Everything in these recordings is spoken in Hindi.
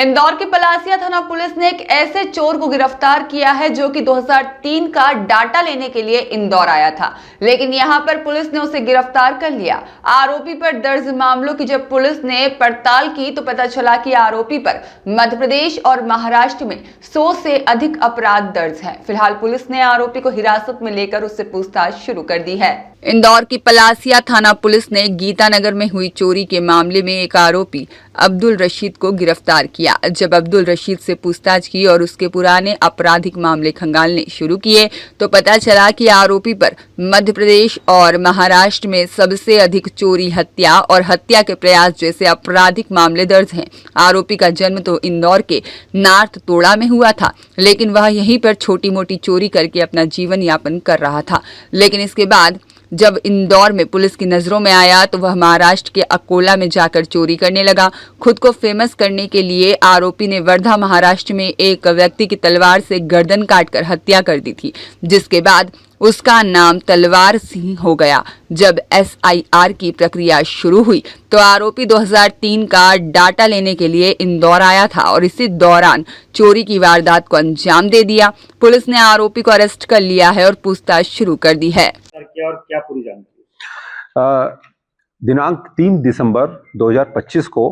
इंदौर की पलासिया थाना पुलिस ने एक ऐसे चोर को गिरफ्तार किया है जो कि 2003 का डाटा लेने के लिए इंदौर आया था, लेकिन यहां पर पुलिस ने उसे गिरफ्तार कर लिया। आरोपी पर दर्ज मामलों की जब पुलिस ने पड़ताल की तो पता चला कि आरोपी पर मध्य प्रदेश और महाराष्ट्र में 100 से अधिक अपराध दर्ज हैं। फिलहाल पुलिस ने आरोपी को हिरासत में लेकर उससे पूछताछ शुरू कर दी है। इंदौर की पलासिया थाना पुलिस ने गीतानगर में हुई चोरी के मामले में एक आरोपी अब्दुल रशीद को गिरफ्तार किया। जब अब्दुल रशीद से पूछताछ की और उसके पुराने आपराधिक मामले खंगालने शुरू किए तो पता चला कि आरोपी पर मध्य प्रदेश और महाराष्ट्र में सबसे अधिक चोरी, हत्या और हत्या के प्रयास जैसे आपराधिक मामले दर्ज हैं। आरोपी का जन्म तो इंदौर के नार्थ तोड़ा में हुआ था, लेकिन वह यहीं पर छोटी मोटी चोरी करके अपना जीवन यापन कर रहा था। लेकिन इसके बाद जब इंदौर में पुलिस की नजरों में आया तो वह महाराष्ट्र के अकोला में जाकर चोरी करने लगा। खुद को फेमस करने के लिए आरोपी ने वर्धा, महाराष्ट्र में एक व्यक्ति की तलवार से गर्दन काटकर हत्या कर दी थी, जिसके बाद उसका नाम तलवार सिंह हो गया। जब SIR की प्रक्रिया शुरू हुई तो आरोपी 2003 का डाटा लेने के लिए इंदौर आया था और इसी दौरान चोरी की वारदात को अंजाम दे दिया। पुलिस ने आरोपी को अरेस्ट कर लिया है और पूछताछ शुरू कर दी है। क्या पूरी जानकारी? दिनांक 3 दिसंबर 2025 को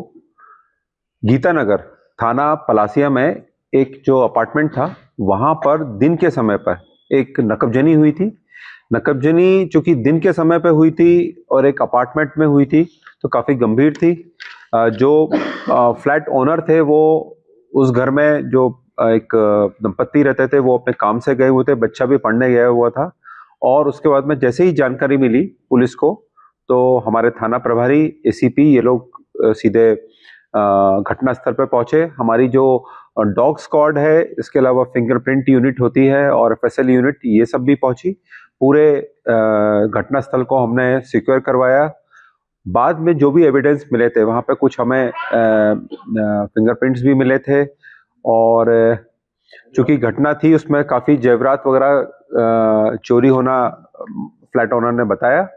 गीतानगर थाना पलासिया में एक जो अपार्टमेंट था, वहां पर दिन के समय पर एक नकबजनी हुई थी। नकबजनी चूंकि दिन के समय पे हुई थी और एक अपार्टमेंट में हुई थी तो काफी गंभीर थी। जो फ्लैट ओनर थे वो उस घर में जो एक दंपत्ति रहते थे वो अपने काम से गए हुए थे, बच्चा भी पढ़ने गया हुआ था। और उसके बाद में जैसे ही जानकारी मिली पुलिस को तो हमारे थाना प्रभारी ACP ये लोग सीधे घटनास्थल पर पहुंचे। हमारी जो डॉग स्क्वाड है, इसके अलावा फिंगरप्रिंट यूनिट होती है और FSL यूनिट, ये सब भी पहुंची। पूरे घटनास्थल को हमने सिक्योर करवाया। बाद में जो भी एविडेंस मिले थे वहां पे कुछ हमें फिंगरप्रिंट्स भी मिले थे और चूंकि घटना थी उसमें काफी जेवरात वगैरह चोरी होना फ्लैट ओनर ने बताया।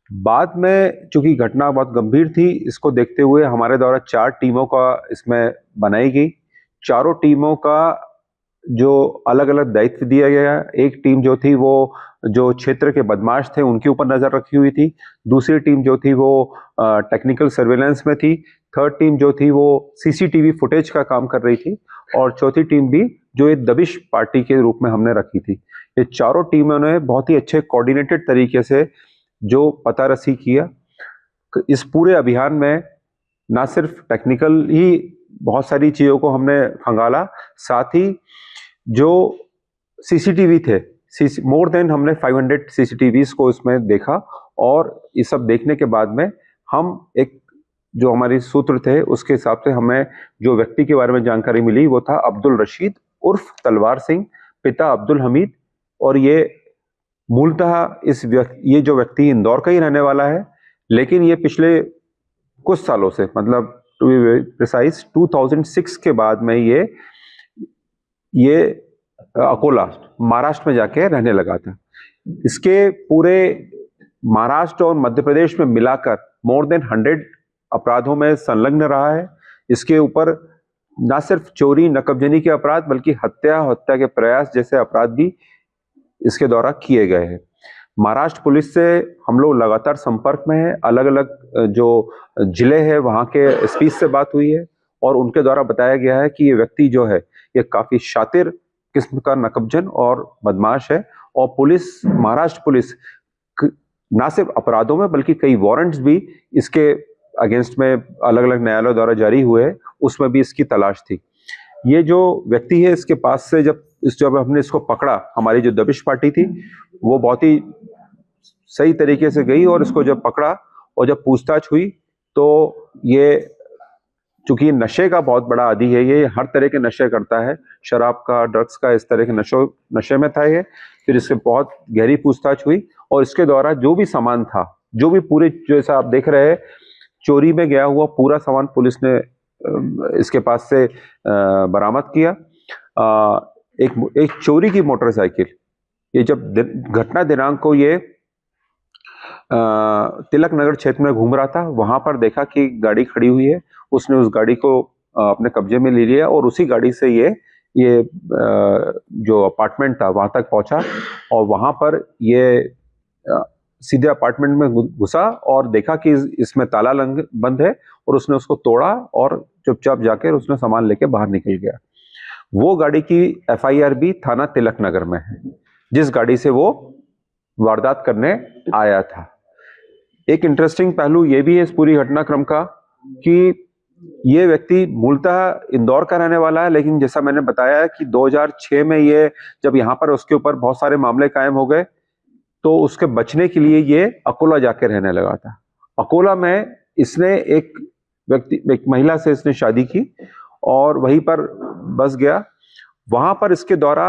बाद में चूंकि घटना बहुत गंभीर थी, इसको देखते हुए हमारे द्वारा 4 टीमों का इसमें बनाई गई। चारों टीमों का जो अलग अलग दायित्व दिया गया। एक टीम जो थी वो जो क्षेत्र के बदमाश थे उनके ऊपर नजर रखी हुई थी। दूसरी टीम जो थी वो टेक्निकल सर्वेलेंस में थी। थर्ड टीम जो थी वो CCTV फुटेज का काम कर रही थी और चौथी टीम भी जो एक दबिश पार्टी के रूप में हमने रखी थी। ये चारों टीमों ने बहुत ही अच्छे कोऑर्डिनेटेड तरीके से जो पता रसी किया। इस पूरे अभियान में ना सिर्फ टेक्निकल ही बहुत सारी चीजों को हमने खंगाला, साथ ही जो CCTV थे, मोर देन हमने 500 CCTVs को इसमें देखा। और ये सब देखने के बाद में हम एक जो हमारी सूत्र थे उसके हिसाब से हमें जो व्यक्ति के बारे में जानकारी मिली वो था अब्दुल रशीद उर्फ तलवार सिंह, पिता अब्दुल हमीद। और ये मूलतः ये जो व्यक्ति इंदौर का ही रहने वाला है, लेकिन ये पिछले कुछ सालों से, मतलब टू बी प्रिसाइज 2006 के बाद में ये अकोला महाराष्ट्र में जाके रहने लगा था। इसके पूरे महाराष्ट्र और मध्य प्रदेश में मिलाकर मोर देन 100 अपराधों में संलग्न रहा है। इसके ऊपर न सिर्फ चोरी, नकबजनी के अपराध बल्कि हत्या के प्रयास जैसे अपराध भी इसके द्वारा किए गए हैं। महाराष्ट्र पुलिस से हम लोग लगातार संपर्क में है। अलग अलग जो जिले हैं वहाँ के SP से बात हुई है और उनके द्वारा बताया गया है कि ये व्यक्ति जो है ये काफी शातिर किस्म का नकबजन और बदमाश है। और पुलिस, महाराष्ट्र पुलिस ना सिर्फ अपराधों में बल्कि कई वारंट्स भी इसके अगेंस्ट में अलग अलग न्यायालयों द्वारा जारी हुए हैं, उसमें भी इसकी तलाश थी। ये जो व्यक्ति है इसके पास से जब हमने इसको पकड़ा, हमारी जो दबिश पार्टी थी वो बहुत ही सही तरीके से गई और इसको जब पकड़ा और जब पूछताछ हुई तो ये चूंकि नशे का बहुत बड़ा आदी है, ये हर तरह के नशे करता है, शराब का, ड्रग्स का, इस तरह के नशे में था ये। फिर इससे बहुत गहरी पूछताछ हुई और इसके द्वारा जो भी सामान था, जो भी पूरे जैसा आप देख रहे हैं चोरी में गया हुआ पूरा सामान पुलिस ने इसके पास से बरामद किया। एक चोरी की मोटरसाइकिल, ये जब घटना दिनांक को ये तिलक नगर क्षेत्र में घूम रहा था, वहां पर देखा कि गाड़ी खड़ी हुई है। उसने उस गाड़ी को अपने कब्जे में ले लिया और उसी गाड़ी से ये जो अपार्टमेंट था वहां तक पहुंचा और वहां पर ये सीधे अपार्टमेंट में घुसा और देखा कि इसमें ताला बंद है और उसने उसको तोड़ा और चुपचाप जाकर उसने सामान लेके बाहर निकल गया। वो गाड़ी की FIR भी थाना तिलक नगर में है, जिस गाड़ी से वो वारदात करने आया था। एक इंटरेस्टिंग पहलू ये भी है इस पूरी घटनाक्रम का कि ये व्यक्ति मूलतः इंदौर का रहने वाला है, लेकिन जैसा मैंने बताया कि 2006 में ये जब यहाँ पर उसके ऊपर बहुत सारे मामले कायम हो गए तो उसके बचने के लिए ये अकोला जाके रहने लगा था। अकोला में इसने एक महिला से इसने शादी की और वहीं पर बस गया। वहां पर इसके द्वारा